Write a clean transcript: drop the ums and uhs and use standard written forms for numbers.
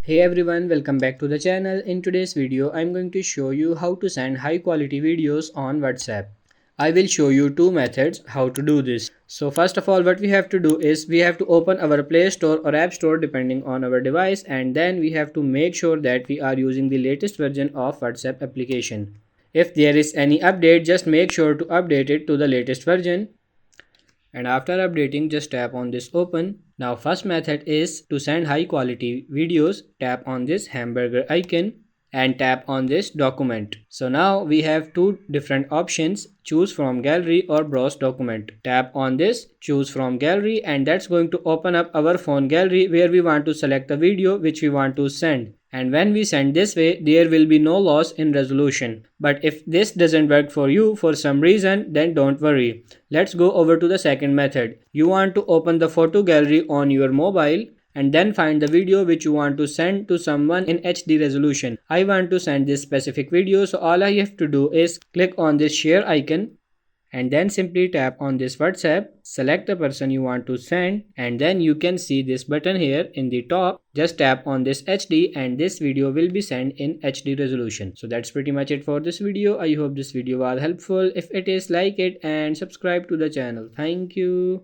Hey everyone, welcome back to the channel. In today's video, I'm going to show you how to send high quality videos on WhatsApp. I will show you two methods how to do this. So first of all, what we have to do is we have to open our Play Store or App Store depending on our device, and then we have to make sure that we are using the latest version of WhatsApp application. If there is any update, just make sure to update it to the latest version, and after updating just tap on this open. Now first method is to send high quality videos. Tap on this hamburger icon and tap on this document. So now we have two different options: choose from gallery or browse document. Tap on this choose from gallery, and that's going to open up our phone gallery where we want to select the video which we want to send. And when we send this way, there will be no loss in resolution. But if this doesn't work for you for some reason, then don't worry. Let's go over to the second method. You want to open the photo gallery on your mobile and then find the video which you want to send to someone in HD resolution. I want to send this specific video, so all I have to do is click on this share icon and then simply tap on this WhatsApp, select the person you want to send, and then you can see this button here in the top. Just tap on this HD and this video will be sent in HD resolution. So that's pretty much it for this video. I hope this video was helpful. If it is, like it and subscribe to the channel. Thank you.